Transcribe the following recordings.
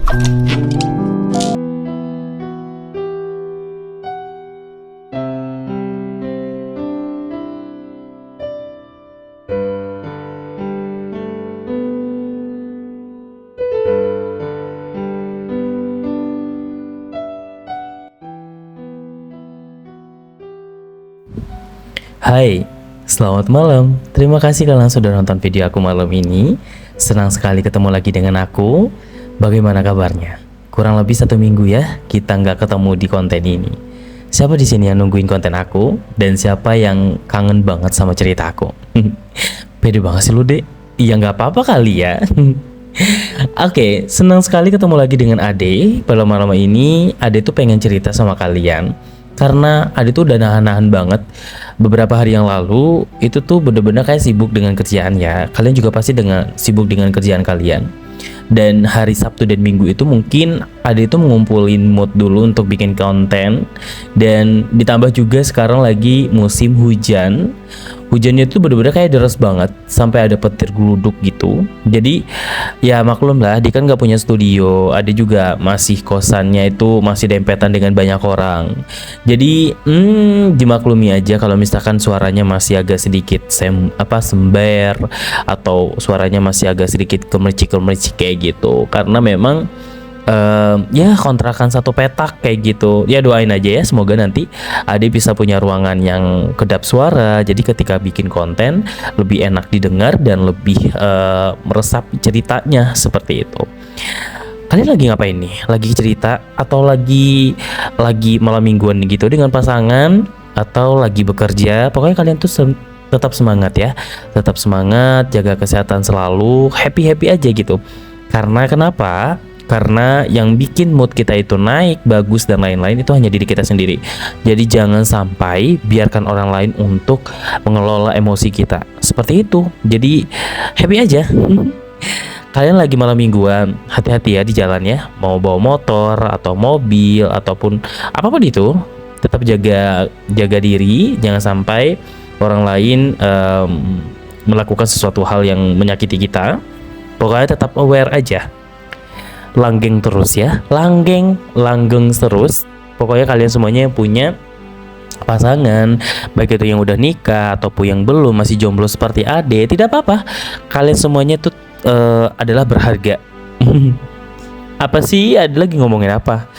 Hai, selamat malam. Terima kasih kalian sudah nonton video aku malam ini. Senang sekali ketemu lagi dengan aku. Bagaimana kabarnya? Kurang lebih 1 minggu ya kita nggak ketemu di konten ini. Siapa di sini yang nungguin konten aku? Dan siapa yang kangen banget sama cerita aku? Pede banget sih lu, Dek. Iya nggak apa-apa kali ya. Oke, senang sekali ketemu lagi dengan Ade. Pada malam ini Ade tuh pengen cerita sama kalian karena Ade tuh udah nahan-nahan banget. Beberapa hari yang lalu itu tuh bener-bener kayak sibuk dengan kerjaan ya. Kalian juga pasti sibuk dengan kerjaan kalian. Dan hari Sabtu dan Minggu itu mungkin Ade itu mengumpulin mood dulu untuk bikin konten. Dan ditambah juga sekarang lagi musim hujan. Hujannya itu bener-bener kayak deras banget sampai ada petir geluduk gitu. Jadi ya maklum lah, dia kan nggak punya studio. Ada juga masih kosannya itu masih dempetan dengan banyak orang. Jadi dimaklumi aja kalau misalkan suaranya masih agak sedikit sember atau suaranya masih agak sedikit kemercik kayak gitu. Karena memang ya kontrakan satu petak kayak gitu. Ya doain aja ya, semoga nanti Ade bisa punya ruangan yang kedap suara. Jadi ketika bikin konten lebih enak didengar dan lebih meresap ceritanya seperti itu. Kalian lagi ngapain nih? Lagi cerita atau lagi malam mingguan gitu dengan pasangan atau lagi bekerja? Pokoknya kalian tuh tetap semangat ya. Tetap semangat, jaga kesehatan selalu, happy aja gitu. Karena kenapa? Karena yang bikin mood kita itu naik, bagus dan lain-lain itu hanya diri kita sendiri. Jadi jangan sampai biarkan orang lain untuk mengelola emosi kita. Seperti itu. Jadi happy aja. Kalian lagi malam mingguan, hati-hati ya di jalan ya. Mau bawa motor atau mobil ataupun apapun itu, tetap jaga diri. Jangan sampai orang lain melakukan sesuatu hal yang menyakiti kita. Pokoknya tetap aware aja. Langgeng terus ya, langgeng terus. Pokoknya kalian semuanya yang punya pasangan, baik itu yang udah nikah ataupun yang belum, masih jomblo seperti Ade, tidak apa-apa. Kalian semuanya tuh adalah berharga. Apa sih? Ade lagi ngomongin apa?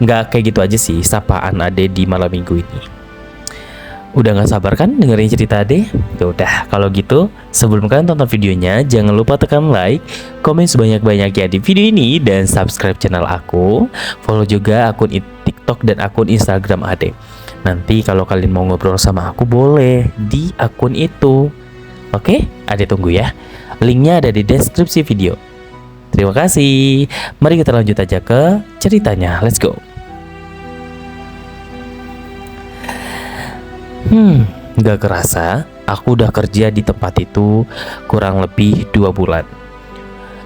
Nggak kayak gitu aja sih sapaan Ade di malam minggu ini. Udah gak sabar kan dengerin cerita Ade? Udah, kalau gitu sebelum kalian tonton videonya, jangan lupa tekan like, komen sebanyak-banyaknya di video ini, dan subscribe channel aku. Follow juga akun TikTok dan akun Instagram Ade. Nanti kalau kalian mau ngobrol sama aku boleh di akun itu. Oke, Ade tunggu ya. Linknya ada di deskripsi video. Terima kasih. Mari kita lanjut aja ke ceritanya. Let's go. Gak kerasa aku udah kerja di tempat itu kurang lebih 2 bulan.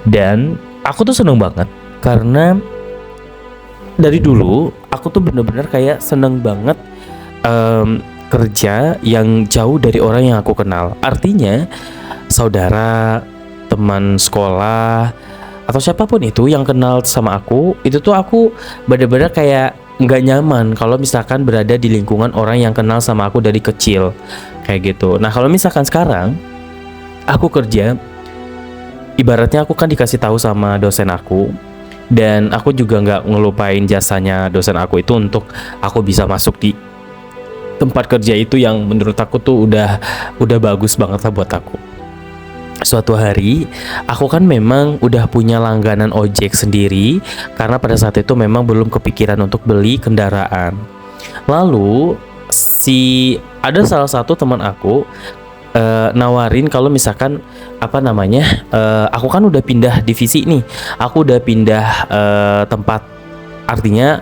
Dan aku tuh seneng banget karena dari dulu aku tuh bener-bener kayak seneng banget kerja yang jauh dari orang yang aku kenal. Artinya saudara, teman sekolah, atau siapapun itu yang kenal sama aku, itu tuh aku bener-bener kayak nggak nyaman kalau misalkan berada di lingkungan orang yang kenal sama aku dari kecil kayak gitu. Nah kalau misalkan sekarang aku kerja, ibaratnya aku kan dikasih tahu sama dosen aku, dan aku juga nggak ngelupain jasanya dosen aku itu untuk aku bisa masuk di tempat kerja itu yang menurut aku tuh udah bagus banget lah buat aku. Suatu hari aku kan memang udah punya langganan ojek sendiri karena pada saat itu memang belum kepikiran untuk beli kendaraan. Lalu ada salah satu teman aku nawarin kalau misalkan aku kan udah pindah divisi nih, aku udah pindah tempat. Artinya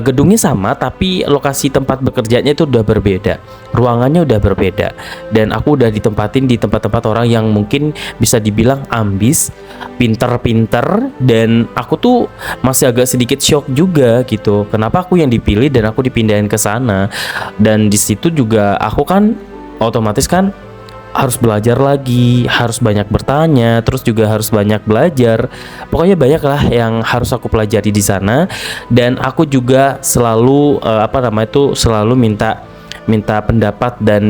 gedungnya sama tapi lokasi tempat bekerjanya itu udah berbeda, ruangannya udah berbeda, dan aku udah ditempatin di tempat-tempat orang yang mungkin bisa dibilang ambis, pinter-pinter, dan aku tuh masih agak sedikit shock juga gitu. Kenapa aku yang dipilih dan aku dipindahin ke sana? Dan di situ juga aku kan otomatis kan harus belajar lagi, harus banyak bertanya, terus juga harus banyak belajar. Pokoknya banyak lah yang harus aku pelajari di sana. Dan aku juga selalu selalu minta pendapat dan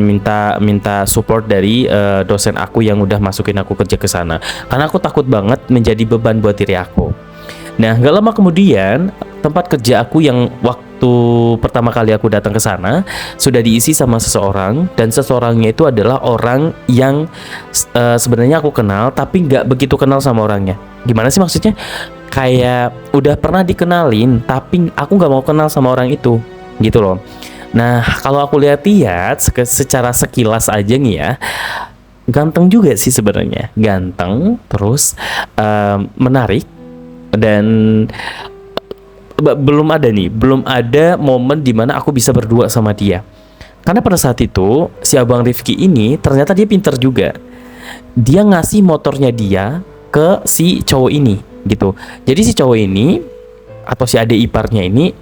minta support dari dosen aku yang udah masukin aku kerja ke sana. Karena aku takut banget menjadi beban buat diri aku. Nah, gak lama kemudian tempat kerja aku yang waktu pertama kali aku datang ke sana sudah diisi sama seseorang, dan seseorangnya itu adalah orang yang sebenarnya aku kenal tapi nggak begitu kenal sama orangnya. Gimana sih maksudnya? Kayak udah pernah dikenalin tapi aku nggak mau kenal sama orang itu, gitu loh. Nah, kalau aku lihat-lihat secara sekilas aja nih ya, ganteng juga sih sebenarnya, ganteng, terus menarik, dan belum ada momen dimana aku bisa berdua sama dia. Karena pada saat itu si Abang Rifki ini ternyata dia pinter juga. Dia ngasih motornya dia ke si cowok ini gitu. Jadi si cowok ini atau si adik iparnya ini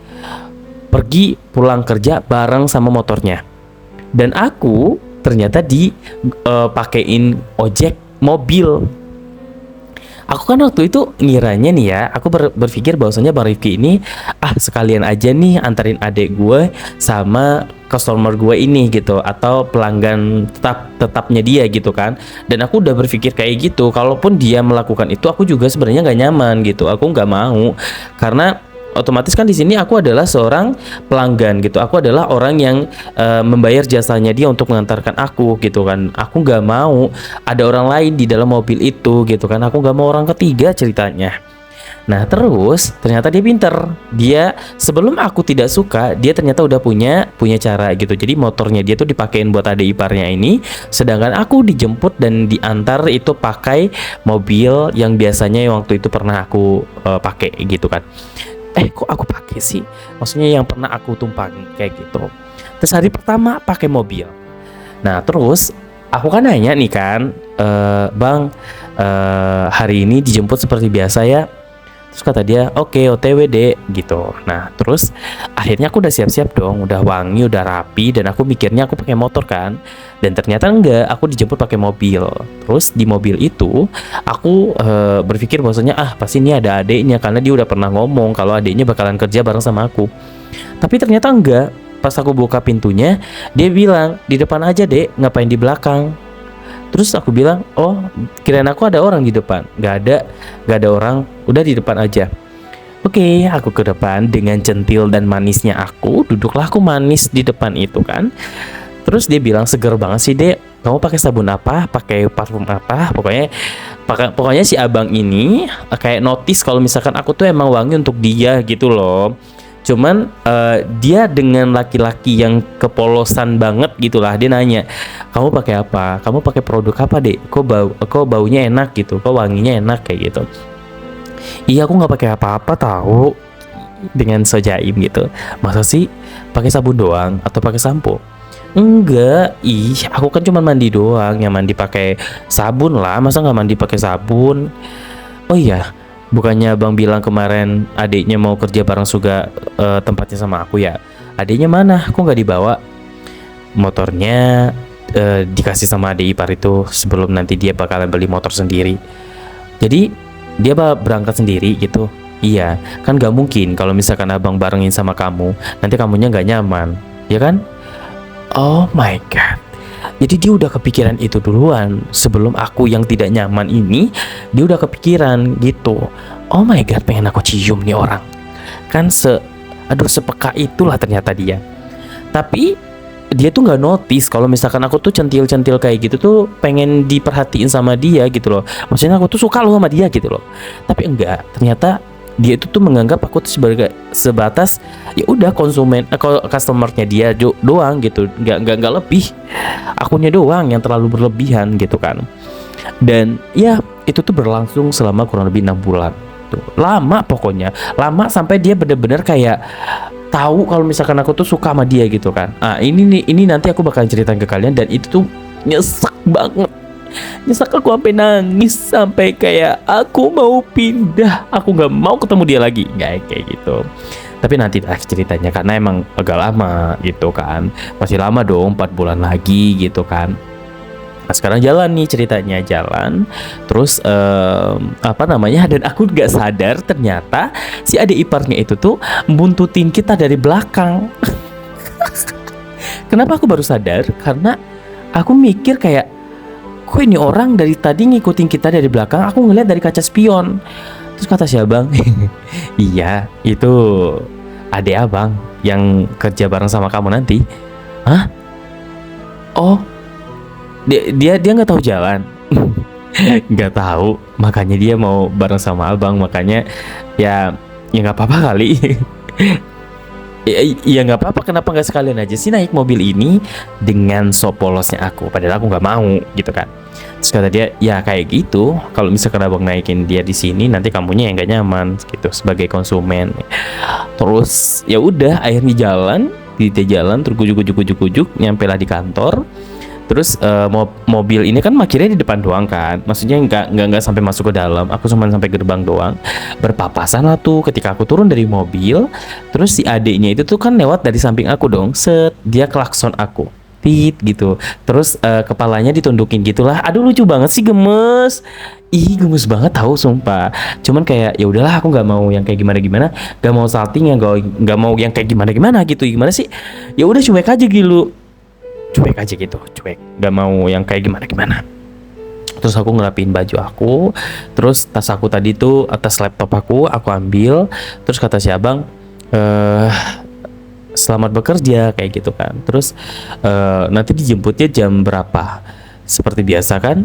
pergi pulang kerja bareng sama motornya. Dan aku ternyata pakein ojek mobil. Aku kan waktu itu ngiranya nih ya, aku berpikir bahwasanya Bang Rifki ini sekalian aja nih anterin adek gue sama customer gue ini gitu, atau pelanggan tetapnya dia gitu kan. Dan aku udah berpikir kayak gitu, kalaupun dia melakukan itu aku juga sebenarnya nggak nyaman gitu, aku nggak mau, karena otomatis kan di sini aku adalah seorang pelanggan gitu. Aku adalah orang yang membayar jasanya dia untuk mengantarkan aku gitu kan. Aku nggak mau ada orang lain di dalam mobil itu gitu kan. Aku nggak mau orang ketiga ceritanya. Nah terus ternyata dia pinter. Dia sebelum aku tidak suka, dia ternyata udah punya cara gitu. Jadi motornya dia tuh dipakein buat adik iparnya ini, sedangkan aku dijemput dan diantar itu pakai mobil yang biasanya waktu itu pernah aku pakai gitu kan. Kok aku pakai sih? Maksudnya yang pernah aku tumpangi kayak gitu. Terus hari pertama pakai mobil. Nah terus aku kan nanya nih kan, Bang, hari ini dijemput seperti biasa ya? Terus kata dia, oke, OTW dek gitu. Nah terus akhirnya aku udah siap-siap dong, udah wangi, udah rapi, dan aku mikirnya aku pakai motor kan. Dan ternyata enggak, aku dijemput pakai mobil. Terus di mobil itu aku berpikir bahwasanya pasti ini ada adeknya, karena dia udah pernah ngomong kalau adeknya bakalan kerja bareng sama aku. Tapi ternyata enggak. Pas aku buka pintunya, dia bilang, di depan aja dek, ngapain di belakang? Terus aku bilang, oh kirain aku ada orang di depan. Gak ada orang, udah di depan aja. Oke, aku ke depan dengan centil dan manisnya aku, duduklah aku manis di depan itu kan. Terus dia bilang, seger banget sih dek, kamu pakai sabun apa, pakai parfum apa, pokoknya si abang ini kayak notice kalau misalkan aku tuh emang wangi untuk dia gitu loh. Cuman dia dengan laki-laki yang kepolosan banget gitulah, dia nanya, kamu pakai apa, kamu pakai produk apa dek, kok baunya enak gitu, kok wanginya enak kayak gitu. Iya aku nggak pakai apa-apa tahu, dengan sojaim gitu. Masa sih pakai sabun doang atau pakai sampo? Enggak, aku kan cuma mandi doang, yang mandi pakai sabun lah, masa nggak mandi pakai sabun? Oh iya, bukannya Bang bilang kemarin adiknya mau kerja bareng juga tempatnya sama aku ya? Adiknya mana? Kok nggak dibawa? Motornya dikasih sama adik ipar itu sebelum nanti dia bakalan beli motor sendiri. Jadi dia berangkat sendiri gitu. Iya, kan nggak mungkin kalau misalkan abang barengin sama kamu, nanti kamunya nggak nyaman, ya kan? Oh my god. Jadi dia udah kepikiran itu duluan. Sebelum aku yang tidak nyaman ini, dia udah kepikiran gitu. Oh my god, pengen aku cium nih orang. Kan sepeka itulah ternyata dia. Tapi dia tuh nggak notice kalau misalkan aku tuh centil-centil kayak gitu tuh pengen diperhatiin sama dia gitu loh. Maksudnya aku tuh suka loh sama dia gitu loh. Tapi enggak, ternyata dia itu tuh menganggap aku tuh sebatas ya udah konsumen, customernya dia doang gitu, nggak lebih, akunnya doang yang terlalu berlebihan gitu kan. Dan ya itu tuh berlangsung selama kurang lebih 6 bulan tuh, lama pokoknya, lama sampai dia bener-bener kayak tahu kalau misalkan aku tuh suka sama dia gitu kan. Ini nanti aku bakalan ceritain ke kalian, dan itu tuh nyesek banget. Nyesek, aku sampai nangis, sampai kayak aku mau pindah, aku nggak mau ketemu dia lagi, kayak gitu. Tapi nanti lah ceritanya, karena emang agak lama gitu kan, masih lama dong, 4 bulan lagi gitu kan. Nah sekarang jalan nih ceritanya, jalan terus dan aku nggak sadar ternyata si adik iparnya itu tuh buntutin kita dari belakang. Kenapa aku baru sadar? Karena aku mikir kayak, kok ini orang dari tadi ngikutin kita dari belakang, aku ngeliat dari kaca spion. Terus kata si abang, iya itu adik abang yang kerja bareng sama kamu nanti. Hah? Oh, dia nggak tahu jalan. Nggak tahu, makanya dia mau bareng sama abang, makanya ya nggak apa-apa kali. Ya nggak apa-apa, kenapa nggak sekalian aja sih naik mobil ini dengan sop polosnya aku, padahal aku nggak mau gitu kan. Terus kata dia, ya kayak gitu, kalau misalkan abang naikin dia di sini nanti kamunya yang nggak nyaman gitu sebagai konsumen. Terus ya udah akhirnya jalan terus kujuk nyampe lah di kantor. Terus mobil ini kan parkirnya di depan doang kan, maksudnya nggak sampai masuk ke dalam, aku cuma sampai gerbang doang. Berpapasan lah tuh ketika aku turun dari mobil. Terus si adiknya itu tuh kan lewat dari samping aku dong, set dia klakson aku, tit gitu. Terus kepalanya ditundukin gitulah. Aduh lucu banget sih, gemes. Ih gemes banget tahu sumpah. Cuman kayak ya udahlah, aku nggak mau yang kayak gimana, nggak mau salting ya, nggak mau yang kayak gimana gitu. Gimana sih? Ya udah cuek aja gitu. Cuek aja gitu, gak mau yang kayak gimana. Terus aku ngerapin baju aku, terus tas aku tadi tuh, atas laptop aku ambil. Terus kata si abang, selamat bekerja kayak gitu kan. Terus nanti dijemputnya jam berapa? Seperti biasa kan?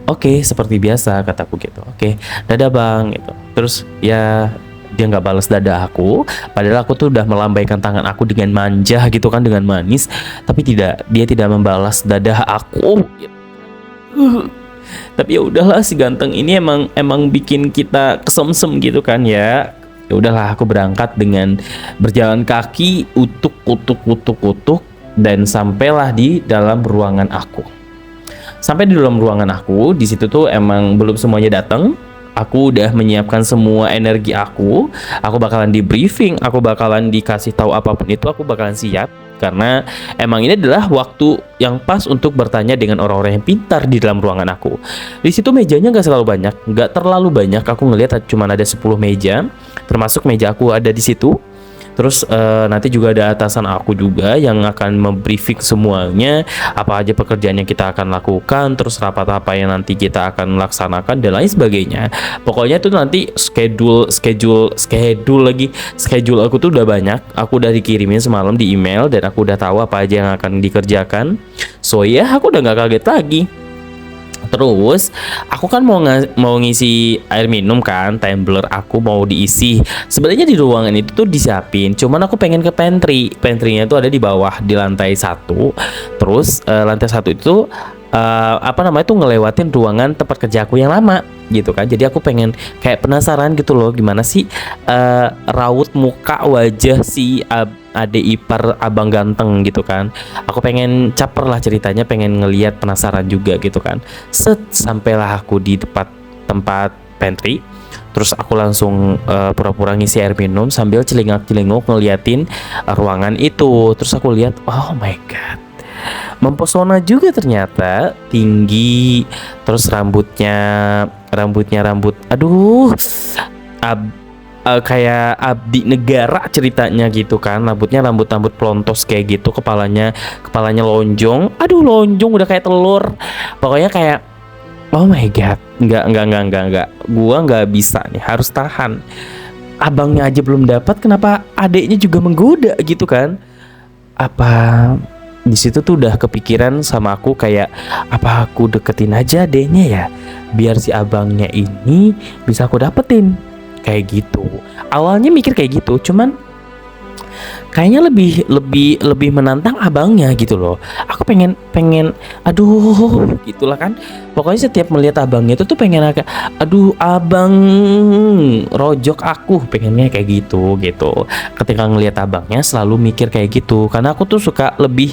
Oke, seperti biasa kataku gitu. Oke, dadah bang gitu. Terus ya dia nggak balas dadah aku, padahal aku tuh udah melambaikan tangan aku dengan manja gitu kan, dengan manis, tapi dia tidak membalas dadah aku gitu. Tapi ya udahlah, si ganteng ini emang bikin kita kesemsem gitu kan ya. Ya udahlah, aku berangkat dengan berjalan kaki utuk dan sampailah di dalam ruangan aku. Sampai di dalam ruangan aku, di situ tuh emang belum semuanya datang. Aku udah menyiapkan semua energi aku bakalan di briefing, aku bakalan dikasih tahu apapun itu, aku bakalan siap. Karena emang ini adalah waktu yang pas untuk bertanya dengan orang-orang yang pintar di dalam ruangan aku. Di situ mejanya nggak terlalu banyak. Aku ngelihat cuma ada 10 meja, termasuk meja aku ada di situ. Terus nanti juga ada atasan aku juga yang akan membriefing semuanya, apa aja pekerjaan yang kita akan lakukan, terus rapat apa yang nanti kita akan laksanakan dan lain sebagainya. Pokoknya itu nanti schedule aku tuh udah banyak. Aku udah dikirimin semalam di email dan aku udah tahu apa aja yang akan dikerjakan. So ya aku udah nggak kaget lagi. Terus aku kan mau ngisi air minum kan, tumbler aku mau diisi. Sebenarnya di ruangan itu tuh disiapin, cuman aku pengen ke pantrynya tuh ada di bawah di lantai 1. Terus lantai 1 itu tuh ngelewatin ruangan tempat kerja aku yang lama gitu kan. Jadi aku pengen kayak penasaran gitu loh, gimana sih raut muka wajah si adik ipar abang ganteng gitu kan. Aku pengen caper lah ceritanya, pengen ngeliat, penasaran juga gitu kan. Sampailah aku di tempat pantry. Terus aku langsung pura-pura ngisi air minum sambil celingak-celinguk ngeliatin ruangan itu. Terus aku lihat, oh my god, mempesona juga ternyata, tinggi. Terus rambut kayak abdi negara ceritanya gitu kan. Rambut pelontos kayak gitu, kepalanya lonjong. Aduh, lonjong udah kayak telur. Pokoknya kayak oh my god, enggak. Gua nggak bisa nih, harus tahan. Abangnya aja belum dapat, kenapa adeknya juga menggoda gitu kan? Apa di situ tuh udah kepikiran sama aku kayak, apa aku deketin aja adeknya ya, biar si abangnya ini bisa aku dapetin. Kayak gitu. Awalnya mikir kayak gitu, cuman kayaknya lebih menantang abangnya gitu loh. Aku pengen aduh gitulah kan. Pokoknya setiap melihat abangnya itu tuh pengen agak aduh abang rojok aku, pengennya kayak gitu. Ketika ngelihat abangnya selalu mikir kayak gitu, karena aku tuh lebih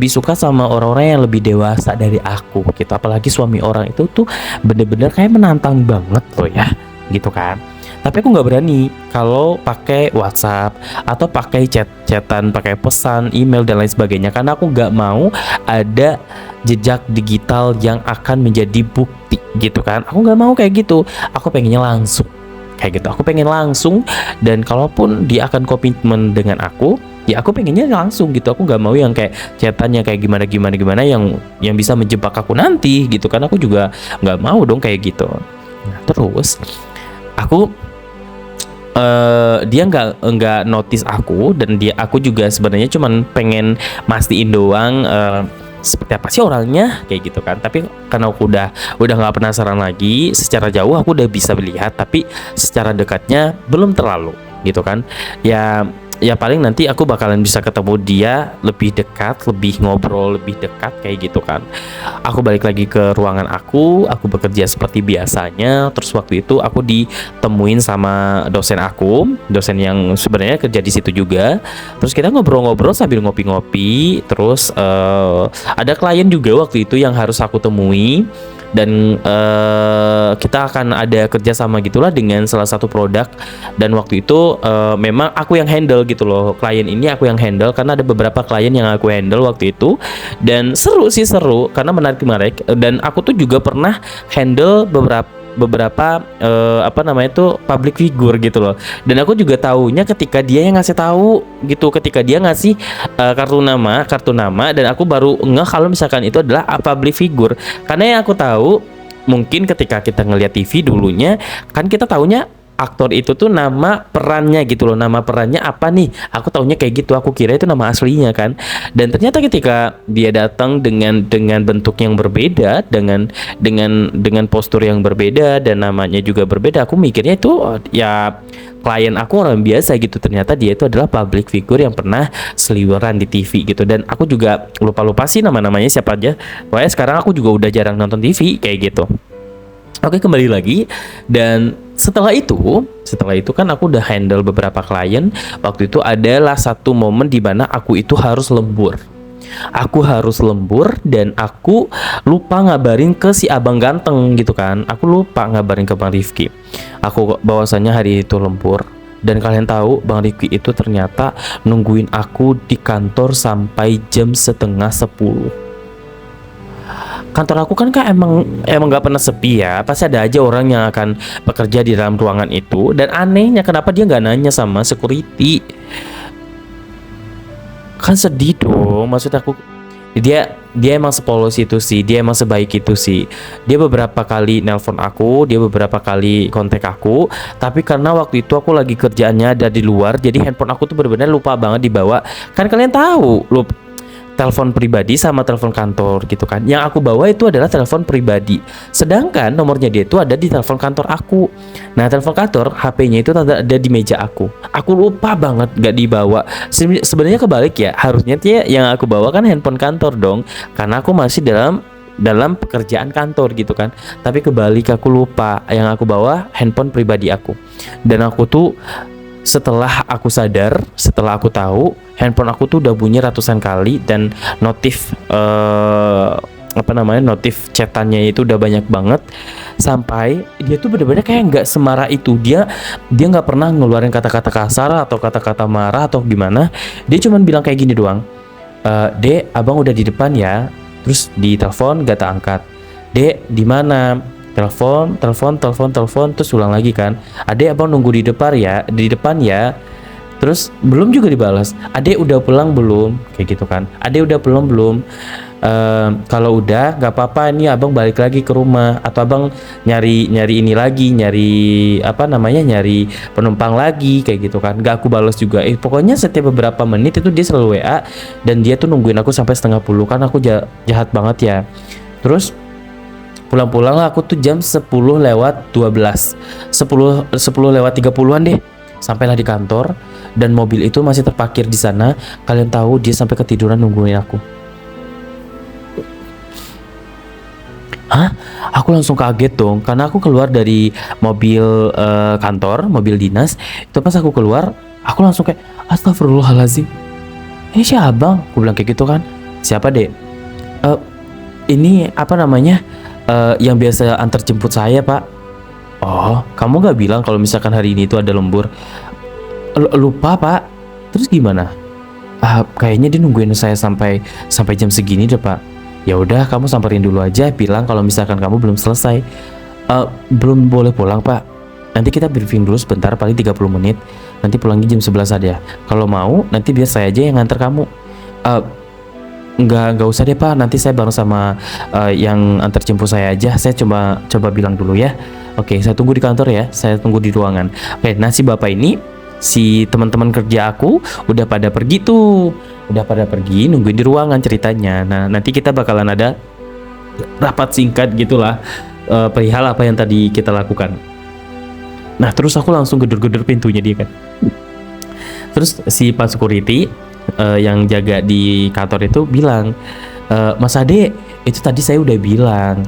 suka sama orang-orang yang lebih dewasa dari aku gitu. Apalagi suami orang itu tuh bener-bener kayak menantang banget loh ya gitu kan. Tapi aku nggak berani kalau pakai WhatsApp atau pakai chatan, pakai pesan, email dan lain sebagainya, karena aku nggak mau ada jejak digital yang akan menjadi bukti gitu kan. Aku nggak mau kayak gitu. Aku pengennya langsung kayak gitu. Aku pengen langsung, dan kalaupun dia akan komitmen dengan aku, ya aku pengennya langsung gitu. Aku nggak mau yang kayak chatannya kayak gimana yang bisa menjebak aku nanti gitu kan. Aku juga nggak mau dong kayak gitu. Nah, terus aku dia nggak notice aku, dan aku juga sebenarnya cuman pengen mastiin doang seperti apa sih orangnya kayak gitu kan. Tapi karena aku udah nggak penasaran lagi, secara jauh aku udah bisa melihat, tapi secara dekatnya belum terlalu gitu kan. Ya paling nanti aku bakalan bisa ketemu dia lebih dekat, lebih ngobrol lebih dekat kayak gitu kan. Aku balik lagi ke ruangan aku bekerja seperti biasanya. Terus waktu itu aku ditemuin sama dosen aku, dosen yang sebenarnya kerja di situ juga. Terus kita ngobrol-ngobrol sambil ngopi-ngopi. Terus ada klien juga waktu itu yang harus aku temui, dan kita akan ada kerjasama gitulah dengan salah satu produk. Dan waktu itu memang aku yang handle gitu loh, klien ini aku yang handle, karena ada beberapa klien yang aku handle waktu itu. Dan seru karena menarik, dan aku tuh juga pernah handle beberapa apa namanya itu public figure gitu loh. Dan aku juga taunya ketika dia yang ngasih tahu gitu, ketika dia ngasih kartu nama, dan aku baru ngeh kalau misalkan itu adalah public figure. Karena yang aku tahu, mungkin ketika kita ngelihat TV dulunya kan kita taunya aktor itu tuh nama perannya gitu loh, nama perannya apa nih, aku taunya kayak gitu, aku kira itu nama aslinya kan. Dan ternyata ketika dia datang dengan bentuk yang berbeda, dengan postur yang berbeda, dan namanya juga berbeda, aku mikirnya itu ya klien aku orang biasa gitu. Ternyata dia itu adalah public figure yang pernah seliweran di TV gitu. Dan aku juga lupa sih namanya siapa aja. Pokoknya sekarang aku juga udah jarang nonton TV kayak gitu. Oke, kembali lagi. Dan setelah itu kan aku udah handle beberapa klien. Waktu itu adalah satu momen di mana aku itu harus lembur. Dan aku lupa ngabarin ke si abang ganteng gitu kan. Aku lupa ngabarin ke Bang Rifki. Aku bahwasannya hari itu lembur. Dan kalian tahu Bang Rifki itu ternyata nungguin aku di kantor sampai jam setengah 10. Kantor aku kan emang nggak pernah sepi ya, pasti ada aja orang yang akan bekerja di dalam ruangan itu. Dan anehnya kenapa dia nggak nanya sama security, kan sedih dong. Maksud aku, dia emang sepolos itu sih, dia emang sebaik itu sih. Dia beberapa kali nelpon aku, dia beberapa kali kontak aku, tapi karena waktu itu aku lagi kerjaannya ada di luar, jadi handphone aku tuh benar-benar lupa banget dibawa. Kan kalian tahu, telepon pribadi sama telepon kantor gitu kan. Yang aku bawa itu adalah telepon pribadi, sedangkan nomornya dia itu ada di telepon kantor aku. Nah, telepon kantor HP-nya itu ada di meja aku. Aku lupa banget gak dibawa. Sebenarnya kebalik ya, harusnya dia yang aku bawa kan handphone kantor dong, karena aku masih dalam pekerjaan kantor gitu kan. Tapi kebalik, aku lupa, yang aku bawa handphone pribadi aku. Dan aku tuh setelah aku sadar, setelah aku tahu, handphone aku tuh udah bunyi ratusan kali, dan notif notif chatannya itu udah banyak banget. Sampai dia tuh bener-bener kayak nggak semarah itu. Dia nggak pernah ngeluarin kata-kata kasar atau kata-kata marah atau gimana. Dia cuman bilang kayak gini doang, "Dek, abang udah di depan ya." Terus di telepon gak tak angkat. "Dek, di mana?" Telepon, terus ulang lagi kan. "Adek, abang nunggu di depan ya. Terus belum juga dibalas. "Adek udah pulang belum?" Kayak gitu kan. "Adek udah pulang belum?" Kalau udah nggak apa-apa, ini abang balik lagi ke rumah, atau abang nyari ini lagi, nyari penumpang lagi kayak gitu kan. Nggak aku balas juga. Pokoknya setiap beberapa menit itu dia selalu WA, dan dia tuh nungguin aku sampai setengah 10. Kan aku jahat banget ya. Terus pulang lah aku tuh jam 10 lewat 12, 10 lewat 30-an deh. Sampailah di kantor, dan mobil itu masih terparkir di sana. Kalian tahu, dia sampai ketiduran nungguin aku. Hah? Aku langsung kaget dong, karena aku keluar dari mobil kantor, mobil dinas. Itu pas aku keluar, aku langsung kayak, "Astagfirullahaladzim, ini siapa bang?" Aku bilang kayak gitu kan. "Siapa dek?" Ini apa namanya, yang biasa antar jemput saya pak." Oh, kamu nggak bilang kalau misalkan hari ini itu ada lembur? Lupa pak. Terus gimana? Kayaknya dia nungguin saya sampai sampai jam segini deh pak. Ya udah, kamu samperin dulu aja, bilang kalau misalkan kamu belum selesai. Belum boleh pulang pak. Nanti kita briefing dulu sebentar, paling 30 menit. Nanti pulangnya jam 11 aja. Kalau mau, nanti biar saya aja yang nganter kamu. Uh, nggak usah deh pak. Nanti saya bareng sama yang antar jemput saya aja. Saya coba bilang dulu ya. Oke, saya tunggu di kantor ya. Saya tunggu di ruangan. Oke, nah si bapak ini, si teman-teman kerja aku udah pada pergi tuh. Udah pada pergi, nungguin di ruangan ceritanya. Nah, nanti kita bakalan ada rapat singkat gitulah, perihal apa yang tadi kita lakukan. Nah, terus aku langsung gedor-gedor pintunya dia kan. Terus si Pak Security yang jaga di kantor itu bilang, Mas Ade, itu tadi saya udah bilang,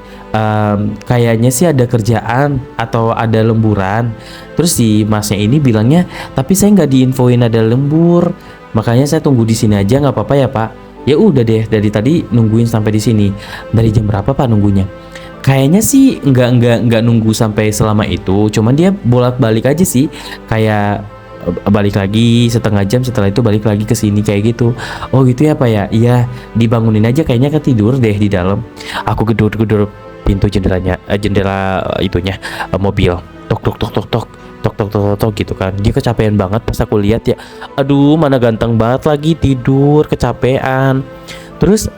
kayaknya sih ada kerjaan atau ada lemburan. Terus si masnya ini bilangnya, tapi saya nggak diinfoin ada lembur, makanya saya tunggu di sini aja, nggak apa-apa ya Pak. Ya udah deh, dari tadi nungguin sampai di sini. Dari jam berapa Pak nunggunya? Kayaknya sih nggak nunggu sampai selama itu, cuman dia bolak-balik aja sih, kayak balik lagi setengah jam, setelah itu balik lagi ke sini kayak gitu. Oh gitu ya Pak ya? Iya, dibangunin aja, kayaknya ketidur deh di dalam. Aku gedor-gedor pintu jendelanya, jendela itunya, mobil. Tok tok tok tok tok tok tok tok tok gitu kan. Dia kecapean banget pas aku lihat ya. Aduh, mana ganteng banget lagi, tidur kecapean. Terus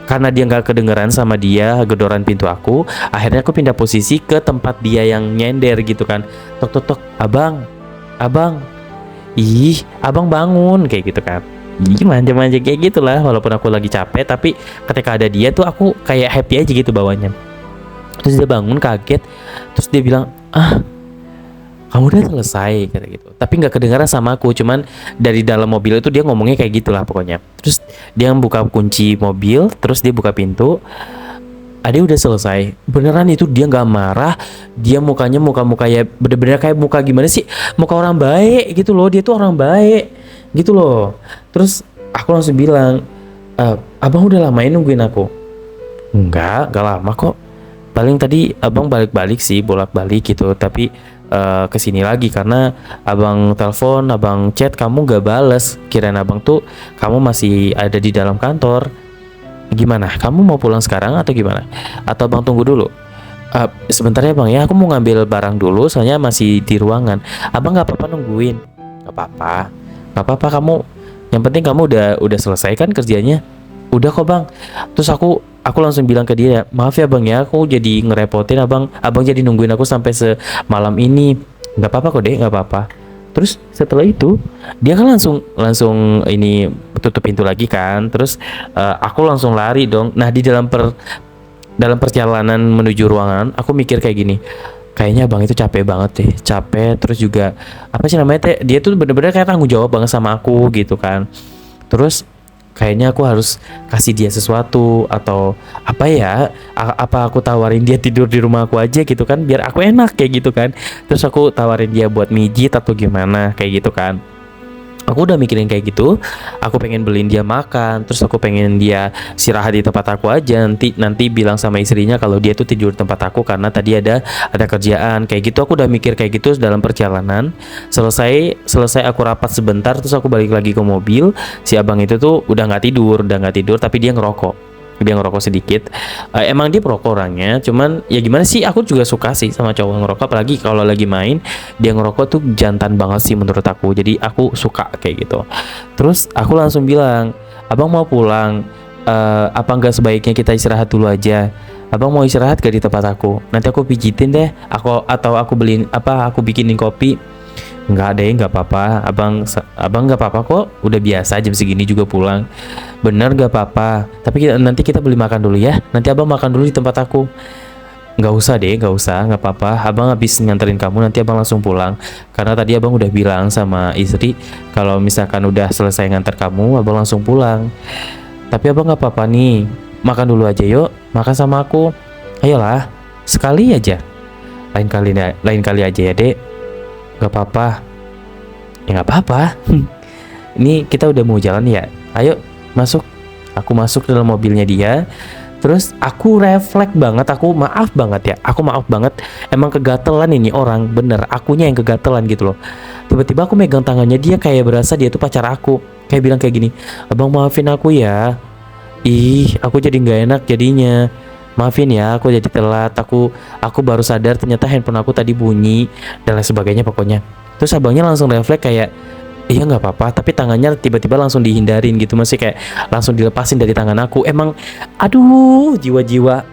karena dia nggak kedengeran sama dia gedoran pintu aku, akhirnya aku pindah posisi ke tempat dia yang nyender gitu kan. Tok tok tok, abang, ih abang bangun kayak gitu kan. Ih, manja-manja kayak gitulah, walaupun aku lagi capek, tapi ketika ada dia tuh aku kayak happy aja gitu bawanya. Terus dia bangun kaget, terus dia bilang, kamu udah selesai kata gitu. Tapi nggak kedengaran sama aku, cuman dari dalam mobil itu dia ngomongnya kayak gitulah pokoknya. Terus dia buka kunci mobil, terus dia buka pintu. Ade udah selesai. Beneran itu dia nggak marah. Dia mukanya muka-muka ya bener-bener kayak muka gimana sih? Muka orang baik gitu loh. Dia tuh orang baik gitu loh. Terus aku langsung bilang, abang udah lamain nungguin aku? Enggak lama kok. Paling tadi abang balik-balik sih, bolak-balik gitu. Tapi kesini lagi karena abang telepon, abang chat, kamu gak bales. Kirain abang tuh kamu masih ada di dalam kantor. Gimana? Kamu mau pulang sekarang atau gimana? Atau abang tunggu dulu? Sebentar ya bang ya, aku mau ngambil barang dulu, soalnya masih di ruangan. Abang nggak apa-apa nungguin? Nggak apa-apa kamu. Yang penting kamu udah selesai kan kerjanya? Udah kok bang. Terus aku langsung bilang ke dia, maaf ya bang ya, aku jadi ngerepotin abang jadi nungguin aku sampai semalam ini. Nggak apa-apa kok deh, nggak apa-apa. Terus setelah itu dia kan langsung ini tutup pintu lagi kan. Terus aku langsung lari dong. Nah di dalam perjalanan menuju ruangan aku mikir kayak gini, kayaknya abang itu capek banget deh, capek. Terus juga apa sih namanya, dia tuh bener-bener kayak tanggung jawab banget sama aku gitu kan. Terus kayaknya aku harus kasih dia sesuatu atau apa ya, apa aku tawarin dia tidur di rumah aku aja gitu kan, biar aku enak kayak gitu kan. Terus aku tawarin dia buat mijit atau gimana kayak gitu kan. Aku udah mikirin kayak gitu. Aku pengen beliin dia makan, terus aku pengen dia istirahat di tempat aku aja. Nanti bilang sama istrinya kalau dia tuh tidur di tempat aku karena tadi ada kerjaan kayak gitu. Aku udah mikir kayak gitu dalam perjalanan. Selesai aku rapat sebentar, terus aku balik lagi ke mobil. Si abang itu tuh udah nggak tidur, tapi dia ngerokok sedikit. Emang dia perokok orangnya, cuman ya gimana sih, aku juga suka sih sama cowok ngerokok, apalagi kalau lagi main dia ngerokok tuh jantan banget sih menurut aku, jadi aku suka kayak gitu. Terus aku langsung bilang, abang mau pulang, apa nggak sebaiknya kita istirahat dulu aja? Abang mau istirahat gak di tempat aku? Nanti aku pijitin deh, aku beliin aku bikinin kopi. Enggak deh, nggak apa-apa. Abang nggak apa-apa kok. Udah biasa jam segini juga pulang. Bener nggak apa-apa. Tapi nanti kita beli makan dulu ya. Nanti abang makan dulu di tempat aku. Nggak usah deh, nggak usah, nggak apa-apa. Abang habis nganterin kamu, nanti abang langsung pulang. Karena tadi abang udah bilang sama istri kalau misalkan udah selesai nganter kamu, abang langsung pulang. Tapi abang nggak apa-apa nih. Makan dulu aja yuk. Makan sama aku. Ayolah, sekali aja. Lain kali aja ya dek. Gak apa-apa. Ya gak apa-apa. Ini kita udah mau jalan ya. Ayo masuk. Aku masuk dalam mobilnya dia. Terus aku refleks banget, aku maaf banget ya, aku maaf banget, emang kegatelan ini orang, bener, akunya yang kegatelan gitu loh. Tiba-tiba aku megang tangannya dia kayak berasa dia tuh pacar aku, kayak bilang kayak gini, abang maafin aku ya, ih aku jadi nggak enak jadinya, maafin ya aku jadi telat, aku baru sadar ternyata handphone aku tadi bunyi dan lain sebagainya pokoknya. Terus abangnya langsung refleks kayak, iya nggak apa-apa, tapi tangannya tiba-tiba langsung dihindarin gitu, masih kayak langsung dilepasin dari tangan aku. Emang, aduh, jiwa-jiwa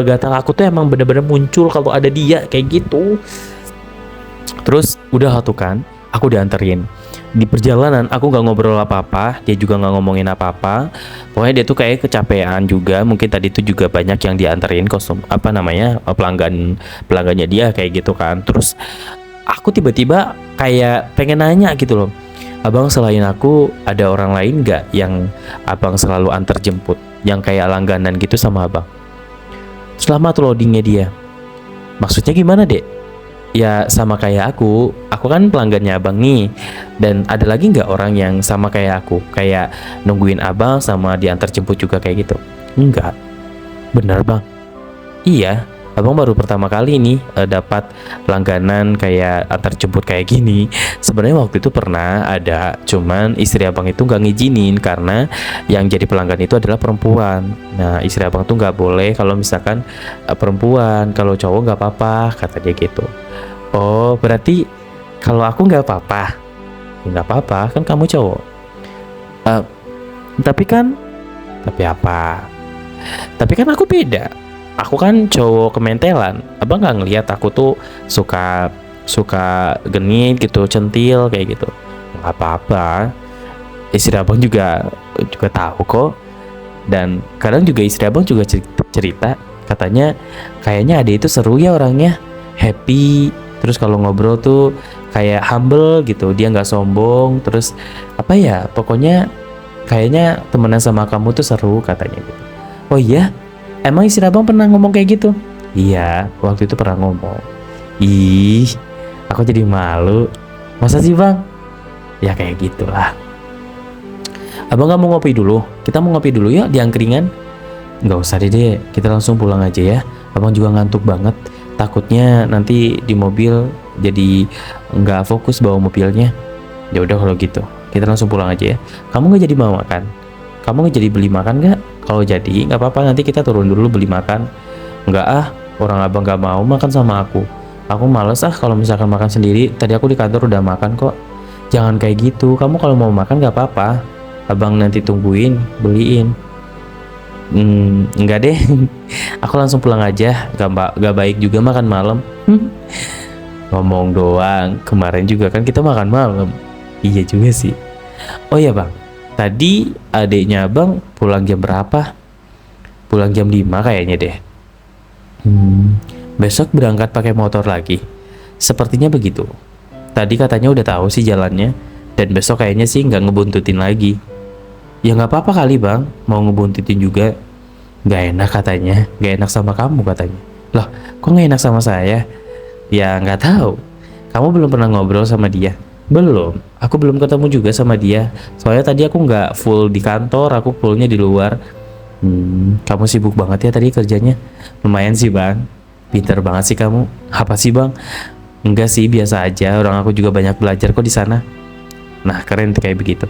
gatal aku tuh emang bener-bener muncul kalau ada dia kayak gitu. Terus udah tuh kan, aku dianterin. Di perjalanan aku nggak ngobrol apa-apa, dia juga nggak ngomongin apa-apa. Pokoknya dia tuh kayak kecapean juga. Mungkin tadi tuh juga banyak yang dianterin kostum apa namanya pelanggannya dia kayak gitu kan. Terus aku tiba-tiba kayak pengen nanya gitu loh, abang selain aku ada orang lain nggak yang abang selalu antar jemput, yang kayak langganan gitu sama abang? Selama tuh loadingnya dia, maksudnya gimana dek? Ya sama kayak aku kan pelanggannya abang nih, dan ada lagi nggak orang yang sama kayak aku, kayak nungguin abang sama diantar jemput juga kayak gitu? Enggak. Bener bang? Iya, abang baru pertama kali nih dapat langganan kayak antar jemput kayak gini. Sebenarnya waktu itu pernah ada, cuman istri abang itu nggak ngizinin karena yang jadi pelanggan itu adalah perempuan. Nah, istri abang tuh nggak boleh kalau misalkan perempuan, kalau cowok nggak apa-apa, kata dia gitu. Oh, berarti kalau aku nggak apa-apa? Ya, nggak apa-apa, kan kamu cowok. Eh, tapi kan, tapi apa? Tapi kan aku beda. Aku kan cowok kementelan. Abang nggak ngelihat aku tuh suka suka genit gitu, centil kayak gitu. Nggak apa-apa. Istri abang juga tahu kok. Dan kadang juga istri abang juga cerita, katanya kayaknya ade itu seru ya orangnya, happy. Terus kalau ngobrol tuh kayak humble gitu, dia nggak sombong. Terus apa ya? Pokoknya kayaknya temenan sama kamu tuh seru katanya gitu. Oh iya? Emang istri abang pernah ngomong kayak gitu? Iya, waktu itu pernah ngomong. Ih, aku jadi malu. Masa sih bang? Ya kayak gitulah. Abang nggak mau ngopi dulu? Kita mau ngopi dulu ya di angkringan? Nggak usah deh, kita langsung pulang aja ya. Abang juga ngantuk banget. Takutnya nanti di mobil jadi nggak fokus bawa mobilnya. Ya udah kalau gitu, kita langsung pulang aja ya. Kamu nggak jadi mau makan? Kamu nggak jadi beli makan nggak? Kalau jadi nggak apa-apa, nanti kita turun dulu beli makan. Nggak ah, orang abang nggak mau makan sama aku. Aku males ah kalau misalkan makan sendiri. Tadi aku di kantor udah makan kok. Jangan kayak gitu. Kamu kalau mau makan nggak apa-apa. Abang nanti tungguin, beliin. Enggak deh. Aku langsung pulang aja. Gak baik juga makan malam. Ngomong doang. Kemarin juga kan kita makan malam. Iya juga sih. Oh iya bang, tadi adiknya abang pulang jam berapa? Pulang jam 5 kayaknya deh. Besok berangkat pakai motor lagi. Sepertinya begitu. Tadi katanya udah tahu sih jalannya. Dan besok kayaknya sih nggak ngebuntutin lagi. Ya nggak apa-apa kali bang, mau ngebuntutin juga. Nggak enak katanya, nggak enak sama kamu katanya. Loh, kok nggak enak sama saya? Ya nggak tahu. Kamu belum pernah ngobrol sama dia? Belum, aku belum ketemu juga sama dia. Soalnya tadi aku nggak full di kantor, aku fullnya di luar. Kamu sibuk banget ya tadi kerjanya? Lumayan sih bang. Pinter banget sih kamu. Apa sih bang? Enggak sih, biasa aja. Orang aku juga banyak belajar kok di sana. Nah, keren tuh kayak begitu.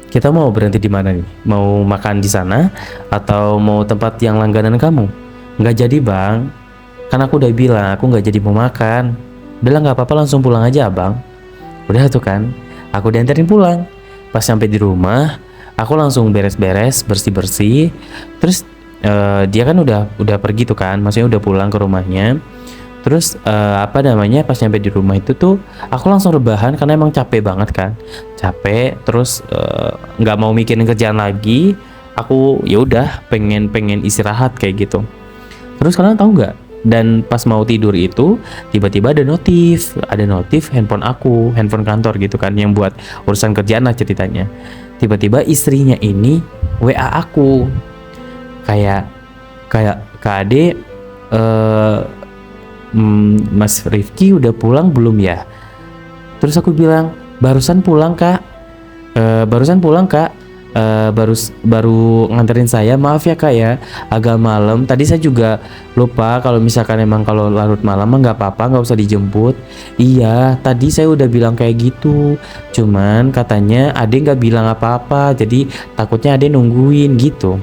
Kita mau berhenti di mana nih? Mau makan di sana atau mau tempat yang langganan kamu? Nggak jadi bang. Kan aku udah bilang aku nggak jadi mau makan. Udah lah, nggak apa-apa, langsung pulang aja abang. Udah tuh kan, aku dianterin pulang. Pas sampai di rumah, aku langsung beres-beres, bersih-bersih. Terus dia kan udah pergi tuh kan, maksudnya udah pulang ke rumahnya. Terus apa namanya, pas nyampe di rumah itu tuh aku langsung rebahan karena emang capek banget kan, capek. Terus nggak mau mikirin kerjaan lagi. Aku ya udah pengen istirahat kayak gitu. Terus kalian tahu nggak? Dan pas mau tidur itu tiba-tiba ada notif handphone aku, handphone kantor gitu kan, yang buat urusan kerjaan lah ceritanya. Tiba-tiba istrinya ini WA aku kayak Kak Ade, Mas Rifki udah pulang belum ya? Terus aku bilang barusan pulang kak. baru baru nganterin saya. Maaf ya kak ya, agak malam. Tadi saya juga lupa kalau misalkan emang kalau larut malam mah nggak apa-apa, nggak usah dijemput. Iya, tadi saya udah bilang kayak gitu. Cuman katanya Ade nggak bilang apa-apa, jadi takutnya Ade nungguin gitu.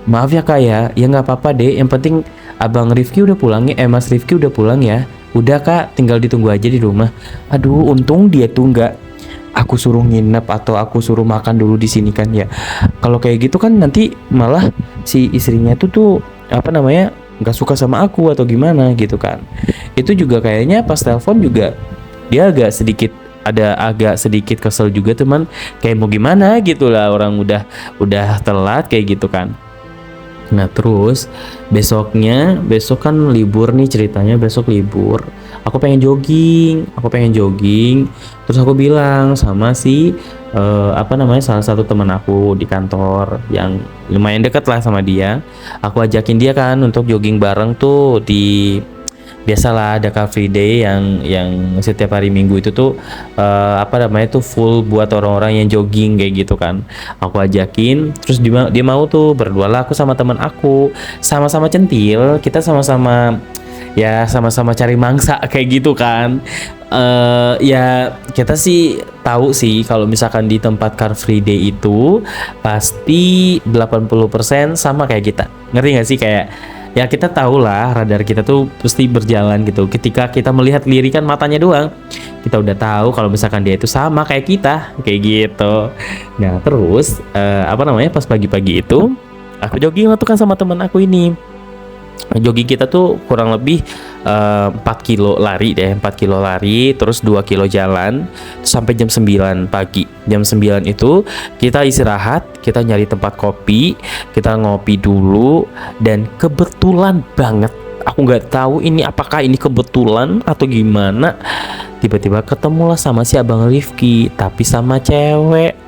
Maaf ya kak ya, ya nggak apa-apa deh. Yang penting Abang Rifki udah pulang ya, Mas Rifki udah pulang ya. Udah kak, tinggal ditunggu aja di rumah. Aduh, untung dia tuh nggak aku suruh nginep atau aku suruh makan dulu di sini kan ya. Kalau kayak gitu kan nanti malah si istrinya tuh apa namanya nggak suka sama aku atau gimana gitu kan. Itu juga kayaknya pas telepon juga dia agak sedikit kesel juga teman, kayak mau gimana gitu lah, orang udah telat kayak gitu kan. Nah terus besok kan libur nih, ceritanya besok libur. Aku pengen jogging. Terus aku bilang sama si apa namanya salah satu teman aku di kantor yang lumayan dekat lah sama dia. Aku ajakin dia kan untuk jogging bareng tuh di, biasalah ada Car Free Day yang setiap hari Minggu itu tuh apa namanya tuh full buat orang-orang yang jogging kayak gitu kan. Aku ajakin, terus dia mau tuh berdua lah, aku sama teman aku, sama-sama centil, kita sama-sama cari mangsa kayak gitu kan. Ya kita sih tahu sih kalau misalkan di tempat Car Free Day itu pasti 80% sama kayak kita. Ngerti gak sih, kayak ya kita tahu lah radar kita tuh pasti berjalan gitu. Ketika kita melihat lirikan matanya doang, kita udah tahu kalau misalkan dia itu sama kayak kita, kayak gitu. Nah terus apa namanya pas pagi-pagi itu aku jogging lah tuh kan sama teman aku ini. Jogging kita tuh kurang lebih 4 kilo lari deh, 4 kilo lari, terus 2 kilo jalan sampai jam 9 pagi. Jam 9 itu kita istirahat, kita nyari tempat kopi, kita ngopi dulu. Dan kebetulan banget, aku nggak tahu ini apakah ini kebetulan atau gimana, tiba-tiba ketemulah sama si Abang Rifki, tapi sama cewek.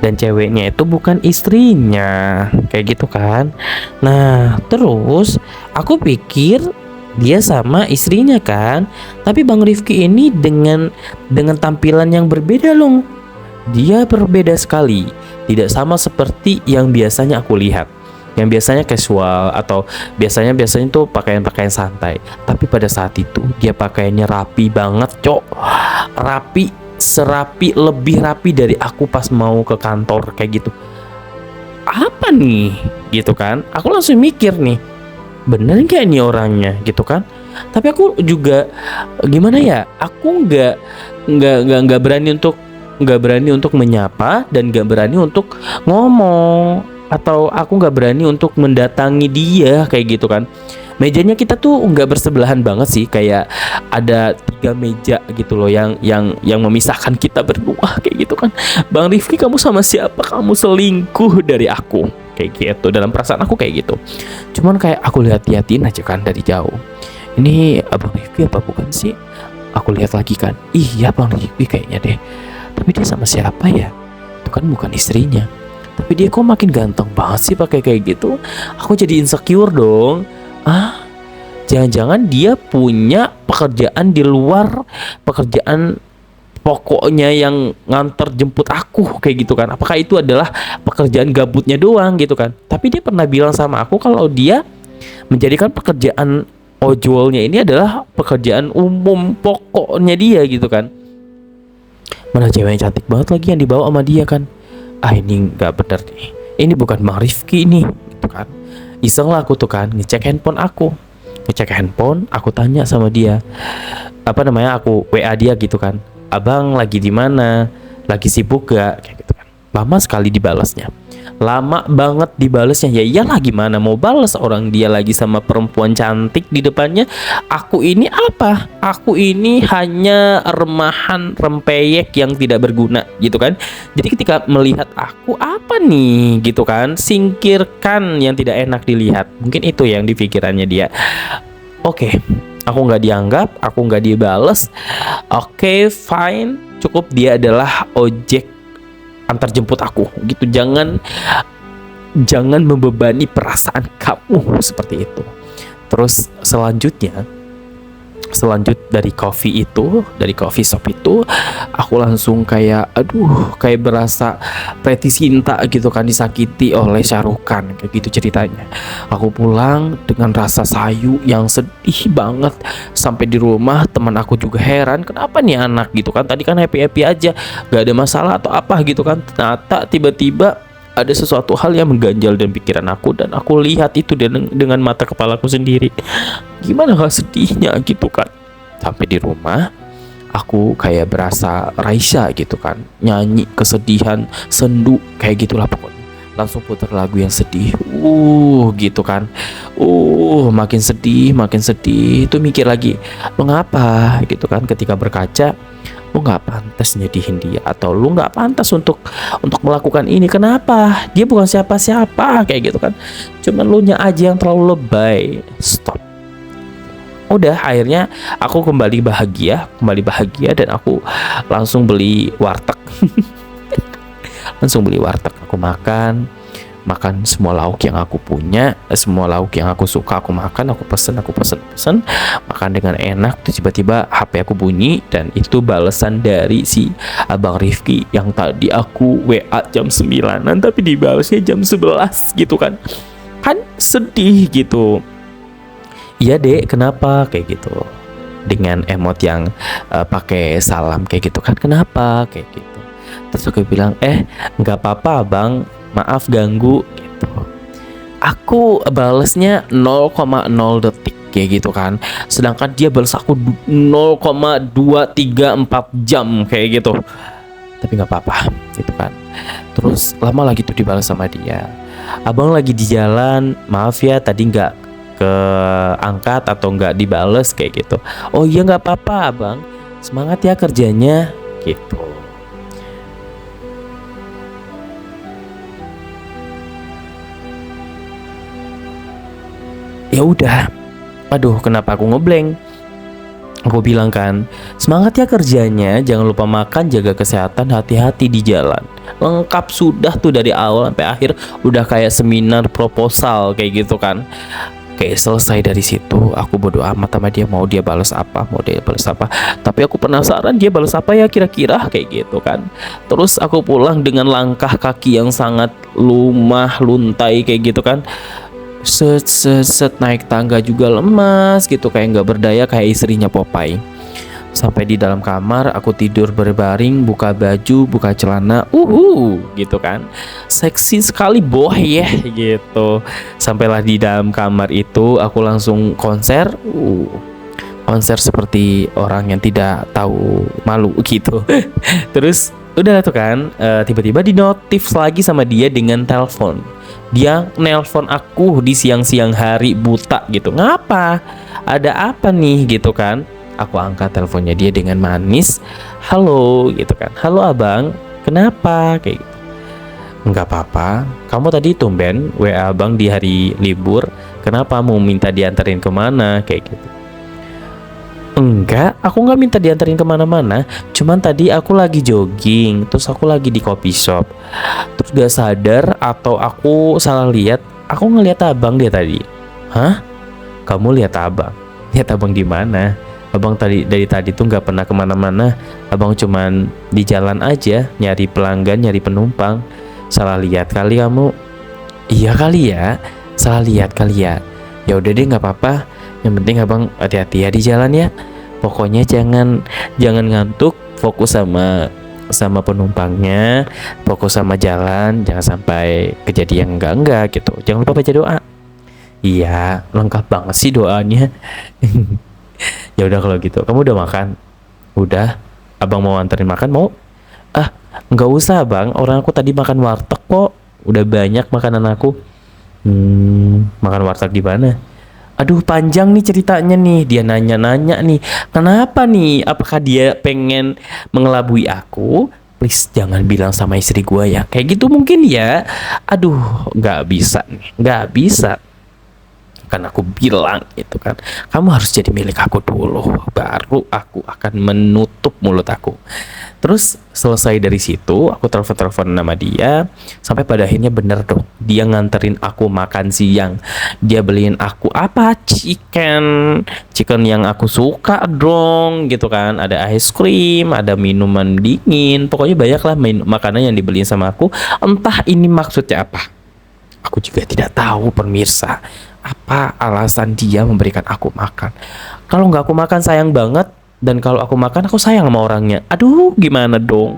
Dan ceweknya itu bukan istrinya, kayak gitu kan. Nah terus aku pikir dia sama istrinya kan, tapi Bang Rifki ini dengan tampilan yang berbeda loh. Dia berbeda sekali, tidak sama seperti yang biasanya aku lihat. Yang biasanya casual atau biasanya tuh pakaian santai. Tapi pada saat itu dia pakaiannya rapi banget, cok. Lebih rapi dari aku pas mau ke kantor kayak gitu. Apa nih gitu kan, aku langsung mikir nih, bener gak nih orangnya gitu kan. Tapi aku juga gimana ya, aku nggak berani untuk menyapa, dan nggak berani untuk ngomong, atau aku nggak berani untuk mendatangi dia kayak gitu kan. Mejanya kita tuh nggak bersebelahan banget sih, kayak ada 3 meja gitu loh yang memisahkan kita berdua kayak gitu kan. Bang Rifki, kamu sama siapa? Kamu selingkuh dari aku kayak gitu. Dalam perasaan aku kayak gitu. Cuman kayak aku lihat-liatin aja kan dari jauh. Ini Abang Rifki apa bukan sih? Aku lihat lagi kan. Iya Bang Rifki kayaknya deh. Tapi dia sama siapa ya? Itu kan bukan istrinya. Tapi dia kok makin ganteng banget sih pakai kayak gitu. Aku jadi insecure dong. Jangan-jangan dia punya pekerjaan di luar pekerjaan pokoknya yang nganter jemput aku kayak gitu kan. Apakah itu adalah pekerjaan gabutnya doang gitu kan. Tapi dia pernah bilang sama aku kalau dia menjadikan pekerjaan ojolnya ini adalah pekerjaan umum pokoknya dia gitu kan. Mana cewek yang cantik banget lagi yang dibawa sama dia kan. Ini nggak bener nih, ini bukan Bang Rifki nih gitu kan. Iseng lah aku tuh kan ngecek handphone, aku tanya sama dia, apa namanya, aku WA dia gitu kan, abang lagi di mana, lagi sibuk gak, kayak gitu kan. Lama sekali dibalasnya, lama banget dibalasnya. Ya iyalah, gimana mau balas orang dia lagi sama perempuan cantik di depannya. Aku ini apa? Aku ini hanya remahan rempeyek yang tidak berguna gitu kan. Jadi ketika melihat aku, apa nih gitu kan, singkirkan yang tidak enak dilihat. Mungkin itu yang di pikirannya dia. Oke, aku nggak dianggap, aku nggak dibales. Oke, fine, cukup dia adalah ojek antar jemput aku gitu. Jangan membebani perasaan kamu seperti itu. Terus selanjutnya selanjut dari coffee shop itu, aku langsung kayak kayak berasa Preity Zinta gitu kan, disakiti oleh Shah Rukh Khan, kayak gitu ceritanya. Aku pulang dengan rasa sayu yang sedih banget. Sampai di rumah teman aku juga heran, kenapa nih anak gitu kan, tadi kan happy aja, gak ada masalah atau apa gitu kan. Ternyata tiba-tiba ada sesuatu hal yang mengganjal dan pikiran aku, dan aku lihat itu dengan mata kepalaku sendiri. Gimana gak sedihnya gitu kan. Sampai di rumah aku kayak berasa Raisya gitu kan, nyanyi kesedihan, sendu kayak gitulah pokoknya. Langsung putar lagu yang sedih, gitu kan. Makin sedih. Itu mikir lagi, lo ngapa gitu kan. Ketika berkaca, lu nggak pantas nyedihin dia, atau lu nggak pantas untuk melakukan ini. Kenapa? Dia bukan siapa-siapa kayak gitu kan. Cuman lu nya aja yang terlalu lebay. Stop. Udah, akhirnya aku kembali bahagia dan aku langsung beli warteg. Aku makan semua lauk yang aku punya, semua lauk yang aku suka aku makan, aku pesen makan dengan enak. Terus tiba-tiba HP aku bunyi, dan itu balasan dari si Abang Rifki yang tadi aku WA jam 9-an tapi dibalasnya jam 11 gitu kan sedih gitu. Iya dek, kenapa kayak gitu, dengan emot yang pakai salam kayak gitu kan, kenapa kayak gitu. Terus aku bilang, nggak apa-apa bang, maaf ganggu gitu. Aku balesnya 0,0 detik kayak gitu kan, sedangkan dia balas aku 0,234 jam kayak gitu. Tapi nggak apa-apa gitu kan. Terus lama lagi tuh dibalas sama dia, abang lagi di jalan, maaf ya tadi nggak keangkat atau nggak dibales kayak gitu. Oh iya nggak apa-apa abang, semangat ya kerjanya gitu. Ya udah, kenapa aku ngeblank. Aku bilang kan, semangat ya kerjanya, jangan lupa makan, jaga kesehatan, hati-hati di jalan. Lengkap sudah tuh dari awal sampai akhir, udah kayak seminar proposal kayak gitu kan. Kayak selesai dari situ, aku bodo amat sama dia, mau dia balas apa. Tapi aku penasaran dia balas apa ya kira-kira kayak gitu kan. Terus aku pulang dengan langkah kaki yang sangat luntai kayak gitu kan. Set naik tangga juga lemas gitu, kayak nggak berdaya, kayak istrinya Popeye. Sampai di dalam kamar, aku tidur berbaring, buka baju, buka celana, gitu kan, seksi sekali boy ya gitu. Sampailah di dalam kamar itu, aku langsung konser seperti orang yang tidak tahu malu gitu. Terus udah tuh kan, tiba-tiba dinotif lagi sama dia dengan telepon. Dia nelpon aku di siang-siang hari buta gitu. Ngapa? Ada apa nih gitu kan? Aku angkat teleponnya dia dengan manis. Halo gitu kan. Halo abang, kenapa? Kayak gitu. Enggak apa-apa. Kamu tadi tumben WA abang di hari libur. Kenapa mau minta dianterin kemana? Kayak gitu. Enggak, aku nggak minta dianterin kemana-mana. Cuman tadi aku lagi jogging, terus aku lagi di coffee shop. Terus gak sadar atau aku salah lihat, aku ngeliat abang dia tadi. Hah? Kamu lihat abang? Lihat abang di mana? Abang dari tadi tuh nggak pernah kemana-mana. Abang cuman di jalan aja, nyari pelanggan, nyari penumpang. Salah lihat kali kamu. Iya kali ya, salah lihat kali ya. Ya udah deh, nggak apa-apa. Yang penting abang hati-hati ya di jalan ya. Pokoknya jangan ngantuk, fokus sama penumpangnya, fokus sama jalan, jangan sampai kejadian enggak gitu. Jangan lupa baca doa. Iya, lengkap banget sih doanya. Ya udah kalau gitu, kamu udah makan? Udah. Abang mau anterin makan mau? Nggak usah bang, orang aku tadi makan warteg kok. Udah banyak makanan aku. Makan warteg di mana? Aduh panjang nih ceritanya nih. Dia nanya-nanya nih, kenapa nih? Apakah dia pengen mengelabui aku? Please jangan bilang sama istri gua ya. Kayak gitu mungkin ya. Aduh, nggak bisa nih, nggak bisa. Kan aku bilang gitu kan, kamu harus jadi milik aku dulu, baru aku akan menutup mulut aku. Terus selesai dari situ, aku telepon nama dia, sampai pada akhirnya bener dong, dia nganterin aku makan siang. Dia beliin aku apa, chicken yang aku suka dong gitu kan, ada ice cream, ada minuman dingin, pokoknya banyak lah makanan yang dibeliin sama aku. Entah ini maksudnya apa, aku juga tidak tahu pemirsa, apa alasan dia memberikan aku makan. Kalau nggak aku makan sayang banget, dan kalau aku makan aku sayang sama orangnya. Aduh, gimana dong?